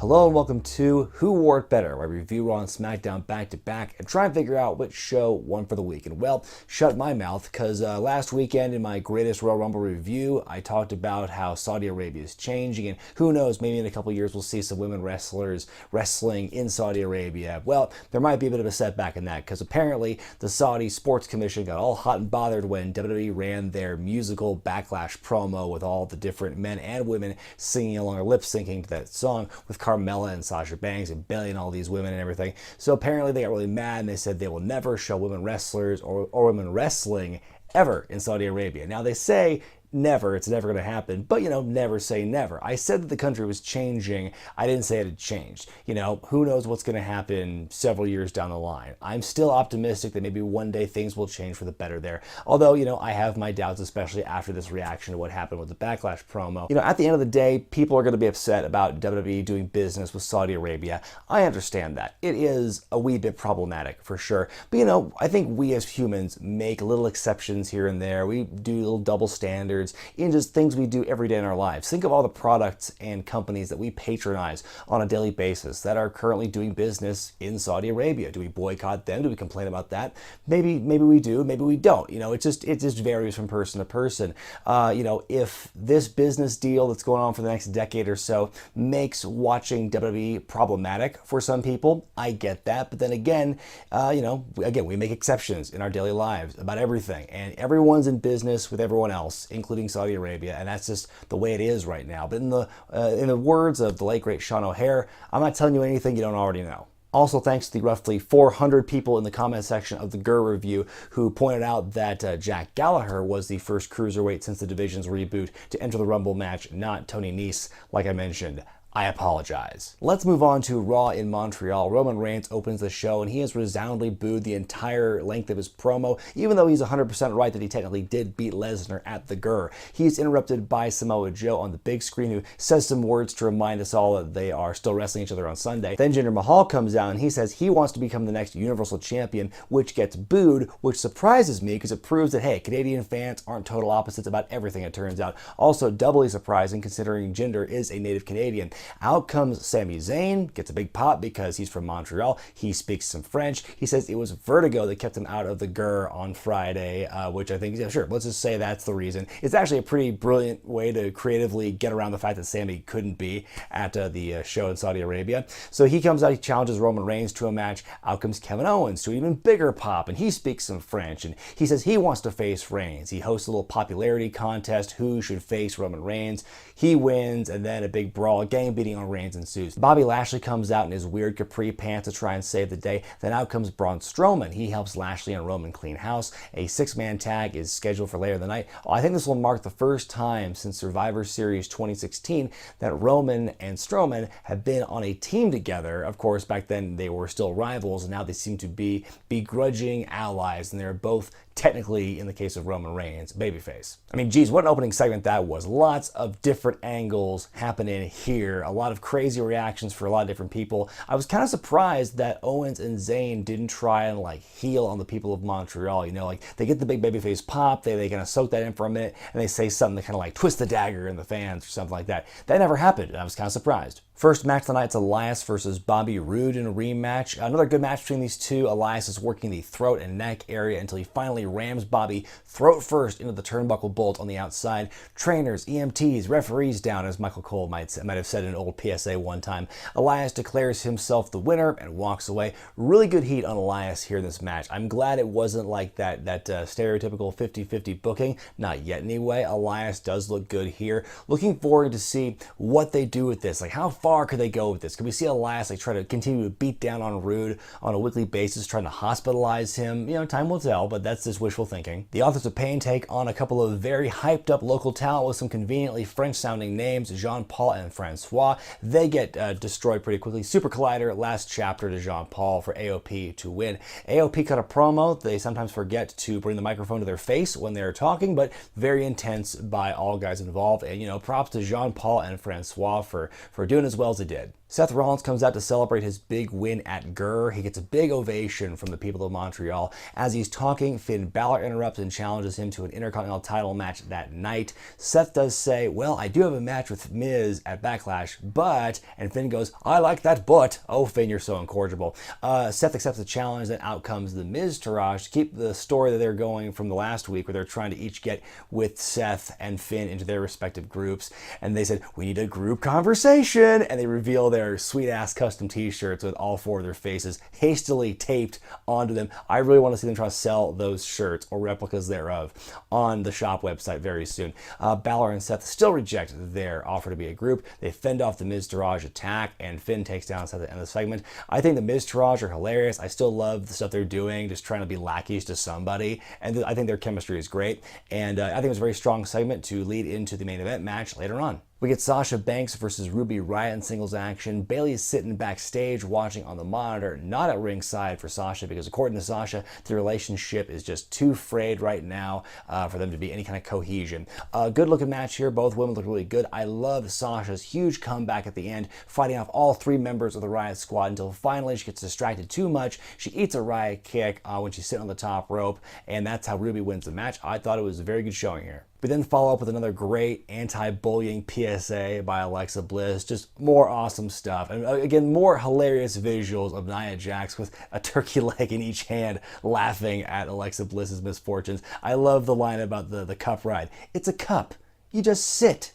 Hello and welcome to Who Wore It Better, where I review Raw and Smackdown back to back and try and figure out which show won for the week. And well, shut my mouth, because last weekend in my greatest Royal Rumble review, I talked about how Saudi Arabia is changing, and who knows, maybe in a couple years we'll see some women wrestlers wrestling in Saudi Arabia. Well, there might be a bit of a setback in that, because apparently the Saudi Sports Commission got all hot and bothered when WWE ran their musical Backlash promo with all the different men and women singing along or lip-syncing to that song with Carmella and Sasha Banks and Bayley and all these women and everything. So apparently they got really mad and they said they will never show women wrestlers or women wrestling ever in Saudi Arabia. Now they say never, it's never going to happen, but never say never. I said that the country was changing. I didn't say it had changed. Who knows what's going to happen several years down the line. I'm still optimistic that maybe one day things will change for the better there. Although, I have my doubts, especially after this reaction to what happened with the Backlash promo. At the end of the day, people are going to be upset about WWE doing business with Saudi Arabia. I understand that. It is a wee bit problematic for sure. But I think we as humans make little exceptions here and there. We do little double standards in just things we do every day in our lives. Think of all the products and companies that we patronize on a daily basis that are currently doing business in Saudi Arabia. Do we boycott them? Do we complain about that? Maybe we do, maybe we don't. It just varies from person to person. If this business deal that's going on for the next decade or so makes watching WWE problematic for some people, I get that. But then again, we make exceptions in our daily lives about everything, and everyone's in business with everyone else, including Saudi Arabia, and that's just the way it is right now. But in the words of the late great Sean O'Hare, I'm not telling you anything you don't already know. Also, thanks to the roughly 400 people in the comment section of the GER review who pointed out that Jack Gallagher was the first cruiserweight since the division's reboot to enter the Rumble match, not Tony Nese, like I mentioned. I apologize. Let's move on to Raw in Montreal. Roman Reigns opens the show and he has resoundingly booed the entire length of his promo, even though he's 100% right that he technically did beat Lesnar at the GER. He's interrupted by Samoa Joe on the big screen, who says some words to remind us all that they are still wrestling each other on Sunday. Then Jinder Mahal comes out and he says he wants to become the next Universal Champion, which gets booed, which surprises me because it proves that, hey, Canadian fans aren't total opposites about everything, it turns out. Also doubly surprising considering Jinder is a native Canadian. Out comes Sami Zayn, gets a big pop because he's from Montreal. He speaks some French. He says it was vertigo that kept him out of the GER on Friday, which I think, yeah, sure, let's just say that's the reason. It's actually a pretty brilliant way to creatively get around the fact that Sami couldn't be at the show in Saudi Arabia. So he comes out, he challenges Roman Reigns to a match. Out comes Kevin Owens to an even bigger pop, and he speaks some French, and he says he wants to face Reigns. He hosts a little popularity contest, who should face Roman Reigns. He wins, and then a big brawl, gang beating on Reigns ensues. Bobby Lashley comes out in his weird capri pants to try and save the day. Then out comes Braun Strowman. He helps Lashley and Roman clean house. A 6-man tag is scheduled for later in the night. I think this will mark the first time since Survivor Series 2016 that Roman and Strowman have been on a team together. Of course, back then they were still rivals, and now they seem to be begrudging allies, and they're both technically, in the case of Roman Reigns, babyface. I mean, geez, what an opening segment that was. Lots of different angles happening here. A lot of crazy reactions for a lot of different people. I was kind of surprised that Owens and Zayn didn't try and heel on the people of Montreal. They get the big babyface pop, they kind of soak that in for a minute, and they say something to kind of twist the dagger in the fans or something like that. That never happened. I was kind of surprised. First match of the night's Elias versus Bobby Roode in a rematch. Another good match between these two. Elias is working the throat and neck area until he finally rams Bobby throat first into the turnbuckle bolt on the outside. Trainers, EMTs, referees down, as Michael Cole might have said in an old PSA one time. Elias declares himself the winner and walks away. Really good heat on Elias here in this match. I'm glad it wasn't like that stereotypical 50-50 booking. Not yet anyway. Elias does look good here. Looking forward to see what they do with this. How far could they go with this? Could we see Elias try to continue to beat down on Roode on a weekly basis, trying to hospitalize him? Time will tell, but that's just wishful thinking. The Authors of Pain take on a couple of very hyped up local talent with some conveniently French sounding names, Jean-Paul and Francois. They get destroyed pretty quickly. Super Collider, last chapter to Jean-Paul for AOP to win. AOP cut a promo. They sometimes forget to bring the microphone to their face when they're talking, but very intense by all guys involved. And props to Jean-Paul and Francois for doing as well as they did. Seth Rollins comes out to celebrate his big win at GER. He gets a big ovation from the people of Montreal. As he's talking, Finn Balor interrupts and challenges him to an Intercontinental Title match that night. Seth does say, well, I do have a match with Miz at Backlash, but, and Finn goes, I like that but. Oh, Finn, you're so incorrigible. Seth accepts the challenge, and out comes the Miz Taraj to keep the story that they're going from the last week, where they're trying to each get with Seth and Finn into their respective groups. And they said, we need a group conversation, and they reveal their sweet-ass custom t-shirts with all four of their faces hastily taped onto them. I really want to see them try to sell those shirts, or replicas thereof, on the shop website very soon. Balor and Seth still reject their offer to be a group. They fend off the Miz Taraj attack, and Finn takes down Seth at the end of the segment. I think the Miz Taraj are hilarious. I still love the stuff they're doing, just trying to be lackeys to somebody, and I think their chemistry is great, and I think it was a very strong segment to lead into the main event match later on. We get Sasha Banks versus Ruby Riott in singles action. Bayley's sitting backstage watching on the monitor, not at ringside for Sasha, because according to Sasha, the relationship is just too frayed right now for them to be any kind of cohesion. Good looking match here. Both women look really good. I love Sasha's huge comeback at the end, fighting off all three members of the Riott Squad until finally she gets distracted too much. She eats a Riott kick when she's sitting on the top rope, and that's how Ruby wins the match. I thought it was a very good showing here. We then follow up with another great anti-bullying PSA by Alexa Bliss. Just more awesome stuff. And again, more hilarious visuals of Nia Jax with a turkey leg in each hand laughing at Alexa Bliss's misfortunes. I love the line about the cup ride. It's a cup. You just sit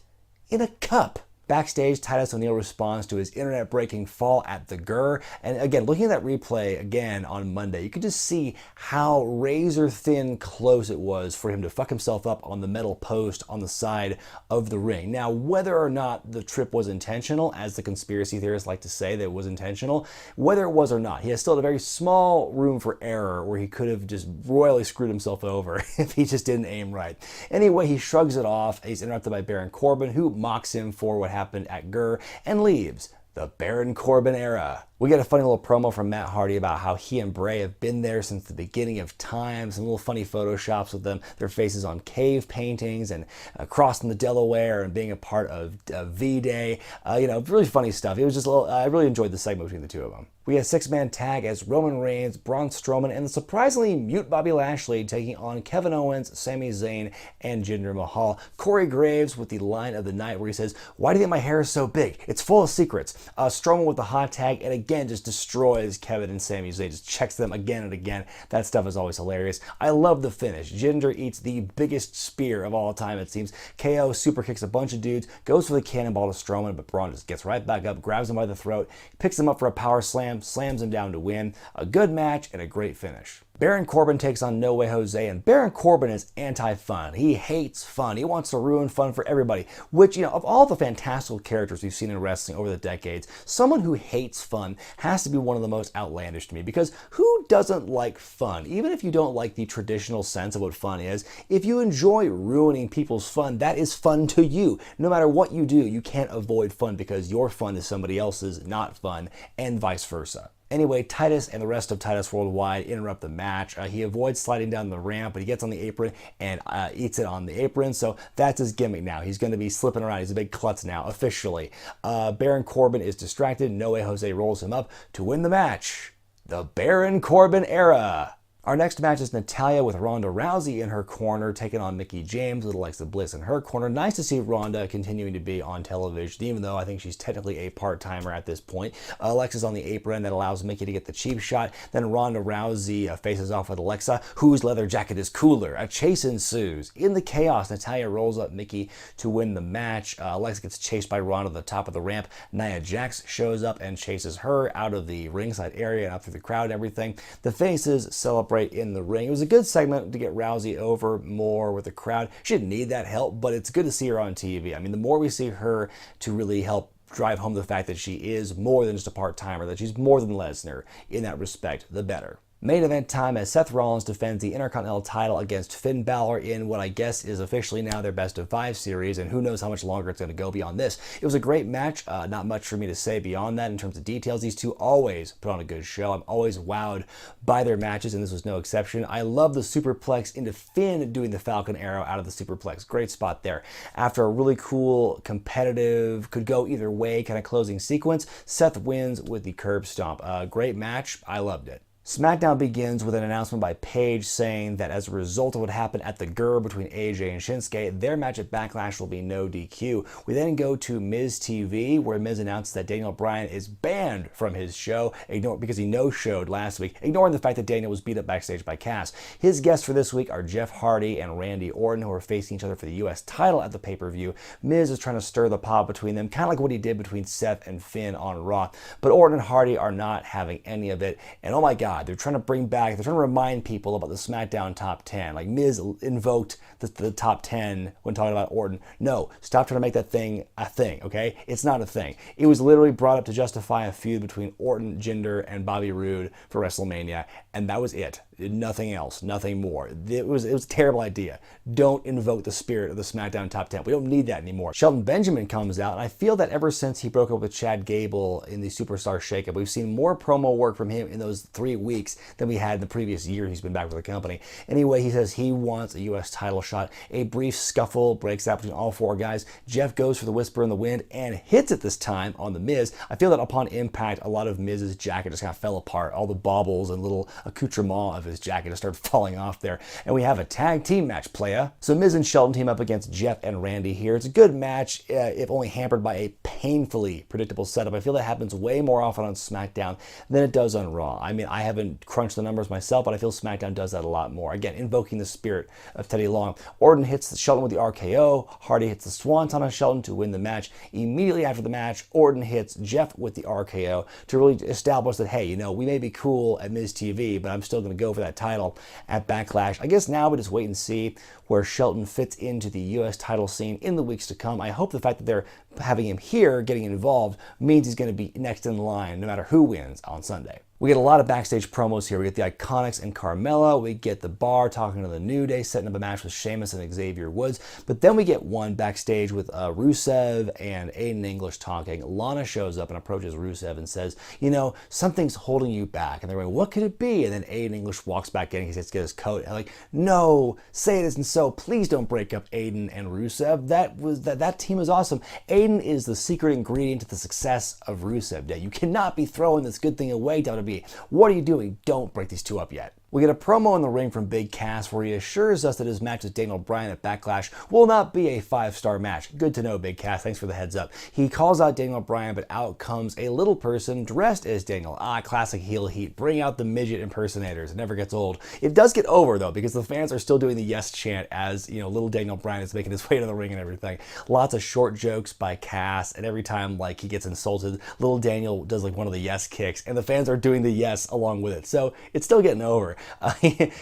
in a cup. Backstage, Titus O'Neil responds to his internet-breaking fall at the GER. And again, looking at that replay again on Monday, you could just see how razor-thin close it was for him to fuck himself up on the metal post on the side of the ring. Now, whether or not the trip was intentional, as the conspiracy theorists like to say that it was intentional, whether it was or not, he has still a very small room for error where he could have just royally screwed himself over if he just didn't aim right. Anyway, he shrugs it off. He's interrupted by Baron Corbin, who mocks him for what happened at GER and leaves the Baron Corbin era. We get a funny little promo from Matt Hardy about how he and Bray have been there since the beginning of time. Some little funny photoshops with them, their faces on cave paintings, and crossing the Delaware and being a part of V-Day. Really funny stuff. It was just I really enjoyed the segment between the two of them. We had a six-man tag as Roman Reigns, Braun Strowman, and the surprisingly mute Bobby Lashley taking on Kevin Owens, Sami Zayn, and Jinder Mahal. Corey Graves with the line of the night where he says, "Why do you think my hair is so big? It's full of secrets." Strowman with the hot tag, and again just destroys Kevin and Sami Zayn, just checks them again and again. That stuff is always hilarious. I love the finish. Jinder eats the biggest spear of all time, it seems. KO super kicks a bunch of dudes, goes for the cannonball to Strowman, but Braun just gets right back up, grabs him by the throat, picks him up for a power slam, slams him down to win. A good match and a great finish. Baron Corbin takes on No Way Jose, and Baron Corbin is anti-fun. He hates fun. He wants to ruin fun for everybody, which, of all the fantastical characters we've seen in wrestling over the decades, someone who hates fun has to be one of the most outlandish to me, because who doesn't like fun? Even if you don't like the traditional sense of what fun is, if you enjoy ruining people's fun, that is fun to you. No matter what you do, you can't avoid fun because your fun is somebody else's not fun, and vice versa. Anyway, Titus and the rest of Titus Worldwide interrupt the match. He avoids sliding down the ramp, but he gets on the apron and eats it on the apron, so that's his gimmick now. He's going to be slipping around. He's a big klutz now, officially. Baron Corbin is distracted. No Way Jose rolls him up to win the match. The Baron Corbin era. Our next match is Natalya with Ronda Rousey in her corner, taking on Mickie James with Alexa Bliss in her corner. Nice to see Ronda continuing to be on television, even though I think she's technically a part-timer at this point. Alexa's on the apron that allows Mickie to get the cheap shot. Then Ronda Rousey faces off with Alexa, whose leather jacket is cooler. A chase ensues. In the chaos, Natalya rolls up Mickie to win the match. Alexa gets chased by Ronda to the top of the ramp. Nia Jax shows up and chases her out of the ringside area and up through the crowd and everything. The faces celebrate in the ring. It was a good segment to get Rousey over more with the crowd. She didn't need that help, but it's good to see her on TV. I mean, the more we see her to really help drive home the fact that she is more than just a part-timer, that she's more than Lesnar in that respect, the better. Main event time as Seth Rollins defends the Intercontinental title against Finn Balor in what I guess is officially now their best of 5 series, and who knows how much longer it's going to go beyond this. It was a great match, not much for me to say beyond that in terms of details. These two always put on a good show. I'm always wowed by their matches, and this was no exception. I love the superplex into Finn doing the Falcon Arrow out of the superplex. Great spot there. After a really cool, competitive, could go either way kind of closing sequence, Seth wins with the curb stomp. Great match. I loved it. SmackDown begins with an announcement by Paige saying that as a result of what happened at the GER between AJ and Shinsuke, their match at Backlash will be no DQ. We then go to Miz TV, where Miz announced that Daniel Bryan is banned from his show because he no-showed last week, ignoring the fact that Daniel was beat up backstage by Cass. His guests for this week are Jeff Hardy and Randy Orton, who are facing each other for the U.S. title at the pay-per-view. Miz is trying to stir the pot between them, kind of like what he did between Seth and Finn on Raw. But Orton and Hardy are not having any of it, and oh my God, they're trying to remind people about the SmackDown top 10. Like Miz invoked the top 10 when talking about Orton. No, stop trying to make that thing a thing, okay? It's not a thing. It was literally brought up to justify a feud between Orton, Jinder, and Bobby Roode for WrestleMania, and that was it. Nothing else, nothing more. It was a terrible idea. Don't invoke the spirit of the SmackDown top 10. We don't need that anymore. Shelton Benjamin comes out, and I feel that ever since he broke up with Chad Gable in the Superstar Shakeup, we've seen more promo work from him in those 3 weeks than we had in the previous year he's been back with the company. Anyway, he says he wants a U.S. title shot. A brief scuffle breaks out between all 4 guys. Jeff goes for the Whisper in the Wind and hits it this time on The Miz. I feel that upon impact, a lot of Miz's jacket just kind of fell apart. All the baubles and little accoutrement of his jacket just started falling off there. And we have a tag team match, playa. So Miz and Shelton team up against Jeff and Randy here. It's a good match, if only hampered by a painfully predictable setup. I feel that happens way more often on SmackDown than it does on Raw. I mean, I haven't crunched the numbers myself, but I feel SmackDown does that a lot more. Again, invoking the spirit of Teddy Long. Orton hits Shelton with the RKO. Hardy hits the Swanton on Shelton to win the match. Immediately after the match, Orton hits Jeff with the RKO to really establish that, hey, you know, we may be cool at Miz TV, but I'm still going to go for that title at Backlash. I guess now we just wait and see where Shelton fits into the U.S. title scene in the weeks to come. I hope the fact that they're having him here, getting involved, means he's going to be next in line no matter who wins on Sunday. We get a lot of backstage promos here. We get the Iconics and Carmella. We get the Bar talking to the New Day, setting up a match with Sheamus and Xavier Woods. But then we get one backstage with Rusev and Aiden English talking. Lana shows up and approaches Rusev and says, you know, something's holding you back. And they're going, what could it be? And then Aiden English walks back in. He says, get his coat. And like, no, say it isn't so. Please don't break up Aiden and Rusev. That team is awesome. Aiden is the secret ingredient to the success of Rusev Day. You cannot be throwing this good thing away, WWE. What are you doing? Don't break these two up yet. We get a promo in the ring from Big Cass where he assures us that his match with Daniel Bryan at Backlash will not be a 5-star match. Good to know, Big Cass. Thanks for the heads up. He calls out Daniel Bryan, but out comes a little person dressed as Daniel. Classic heel heat. Bring out the midget impersonators. It never gets old. It does get over, though, because the fans are still doing the yes chant as, you know, little Daniel Bryan is making his way to the ring and everything. Lots of short jokes by Cass, and every time, like, he gets insulted, little Daniel does, like, one of the yes kicks, and the fans are doing the yes along with it. So it's still getting over.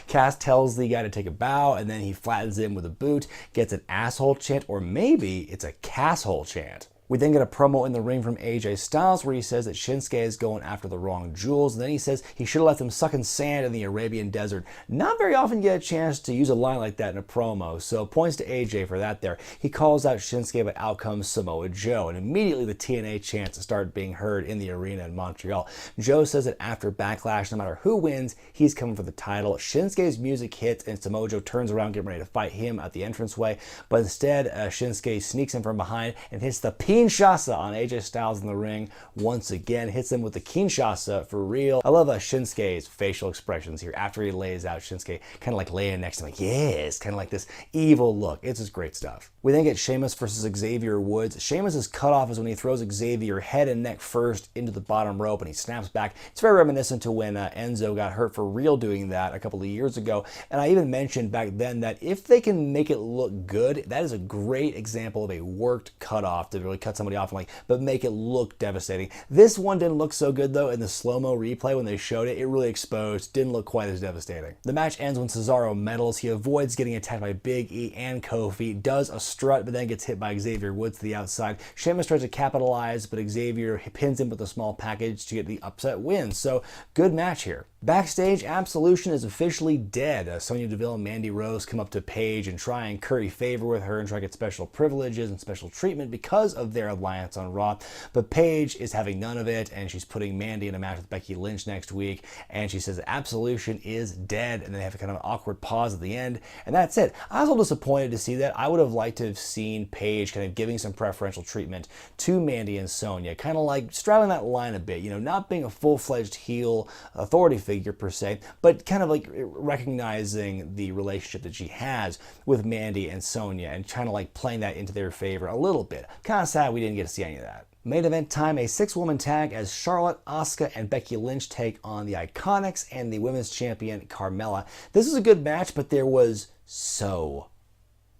Cass tells the guy to take a bow, and then he flattens him with a boot, gets an asshole chant, or maybe it's a casshole chant. We then get a promo in the ring from AJ Styles where he says that Shinsuke is going after the wrong jewels, and then he says he should have left them sucking sand in the Arabian desert. Not very often get a chance to use a line like that in a promo, so points to AJ for that there. He calls out Shinsuke, but out comes Samoa Joe, and immediately the TNA chants start being heard in the arena in Montreal. Joe says that after Backlash, no matter who wins, he's coming for the title. Shinsuke's music hits, and Samoa Joe turns around getting ready to fight him at the entranceway, but instead Shinsuke sneaks in from behind and hits the Kinshasa on AJ Styles in the ring once again. Hits him with the Kinshasa for real. I love Shinsuke's facial expressions here after he lays out Shinsuke, kind of like laying next to him, like, yes, kind of like this evil look. It's just great stuff. We then get Sheamus versus Xavier Woods. Sheamus' cutoff is when he throws Xavier head and neck first into the bottom rope and he snaps back. It's very reminiscent to when Enzo got hurt for real doing that a couple of years ago. And I even mentioned back then that if they can make it look good, that is a great example of a worked cutoff to really cut somebody off, but make it look devastating. This one didn't look so good though. In the slow-mo replay when they showed it, it really exposed, didn't look quite as devastating. The match ends when Cesaro medals. He avoids getting attacked by Big E and Kofi, does a strut, but then gets hit by Xavier Woods to the outside. Sheamus tries to capitalize, but Xavier pins him with a small package to get the upset win. So good match here. Backstage, Absolution is officially dead. Sonya Deville and Mandy Rose come up to Paige and try and curry favor with her and try to get special privileges and special treatment because of their alliance on Raw. But Paige is having none of it, and she's putting Mandy in a match with Becky Lynch next week, and she says Absolution is dead, and they have a kind of an awkward pause at the end, and that's it. I was a little disappointed to see that. I would have liked to have seen Paige kind of giving some preferential treatment to Mandy and Sonya, kind of like straddling that line a bit, not being a full-fledged heel authority figure per se, but kind of like recognizing the relationship that she has with Mandy and Sonya and kind of like playing that into their favor a little bit. Kind of sad we didn't get to see any of that. Main event time, a 6-woman tag as Charlotte, Asuka, and Becky Lynch take on the Iconics and the women's champion Carmella. This was a good match, but there was so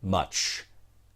much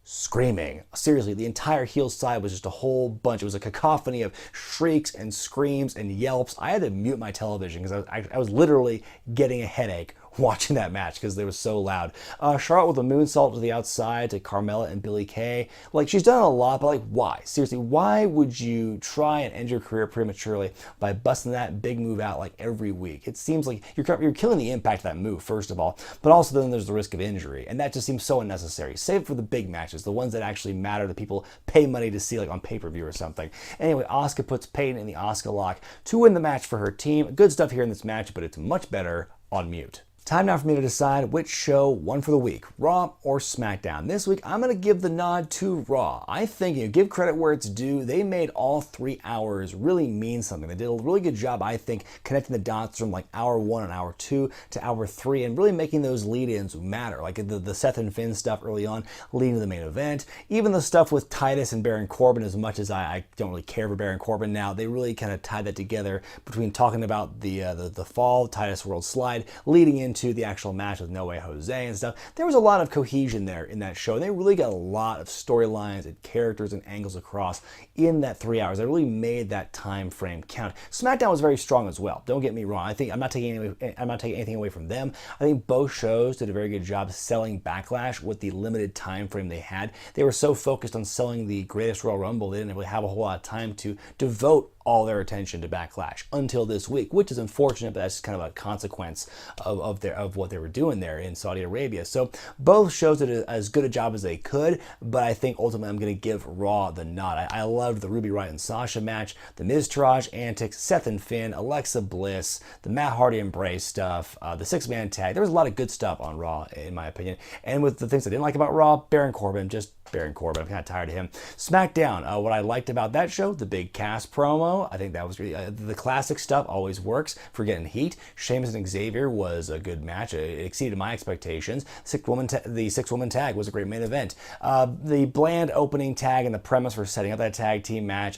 screaming. Seriously, the entire heel side was just a whole bunch. It was a cacophony of shrieks and screams and yelps. I had to mute my television because I was literally getting a headache watching that match because they were so loud. Charlotte with a moonsault to the outside to Carmella and Billie Kay. Like, she's done a lot, but like, why? Seriously, why would you try and end your career prematurely by busting that big move out like every week? It seems like you're killing the impact of that move, first of all, but also then there's the risk of injury, and that just seems so unnecessary. Save it for the big matches, the ones that actually matter, that people pay money to see, like on pay-per-view or something. Anyway, Asuka puts Peyton in the Asuka lock to win the match for her team. Good stuff here in this match, but it's much better on mute. Time now for me to decide which show won for the week, Raw or SmackDown. This week, I'm going to give the nod to Raw. I think, give credit where it's due. They made all 3 hours really mean something. They did a really good job, I think, connecting the dots from like hour 1 and hour 2 to hour 3 and really making those lead-ins matter. Like the Seth and Finn stuff early on leading to the main event. Even the stuff with Titus and Baron Corbin, as much as I don't really care for Baron Corbin now, they really kind of tied that together between talking about the fall, Titus World Slide, leading into the actual match with No Way Jose and stuff. There was a lot of cohesion there in that show. They really got a lot of storylines and characters and angles across in that 3 hours. They really made that time frame count. SmackDown was very strong as well. Don't get me wrong. I think I'm not taking anything away from them. I think both shows did a very good job selling Backlash with the limited time frame they had. They were so focused on selling the greatest Royal Rumble, they didn't really have a whole lot of time to devote all their attention to Backlash until this week, which is unfortunate, but that's kind of a consequence of what they were doing there in Saudi Arabia. So both shows did as good a job as they could, but I think ultimately I'm going to give Raw the nod. I loved the Ruby Riott and Sasha match, the Miz Taraj antics, Seth and Finn, Alexa Bliss, the Matt Hardy Embrace stuff, the 6-man tag. There was a lot of good stuff on Raw, in my opinion. And with the things I didn't like about Raw, Baron Corbin, just Baron Corbin. I'm kind of tired of him. SmackDown, what I liked about that show, the big Cass promo. I think that was really, the classic stuff always works for getting heat. Sheamus and Xavier was a good match. It exceeded my expectations. The 6-woman tag was a great main event. The bland opening tag and the premise for setting up that tag team match,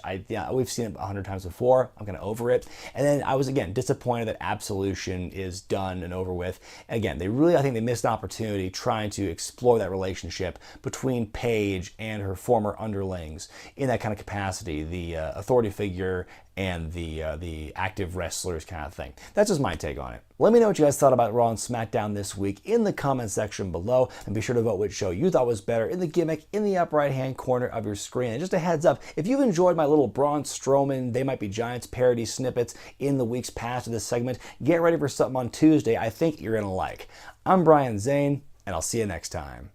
we've seen it 100 times before. I'm kind of over it. And then I was, again, disappointed that Absolution is done and over with. Again, I think they missed an opportunity trying to explore that relationship between Paige and her former underlings in that kind of capacity, the authority figure and the active wrestlers kind of thing. That's just my take on it. Let me know what you guys thought about Raw and SmackDown this week in the comment section below, and be sure to vote which show you thought was better in the gimmick in the upper right-hand corner of your screen. And just a heads up, if you've enjoyed my little Braun Strowman, They Might Be Giants parody snippets in the weeks past of this segment, get ready for something on Tuesday I think you're gonna like. I'm Brian Zane, and I'll see you next time.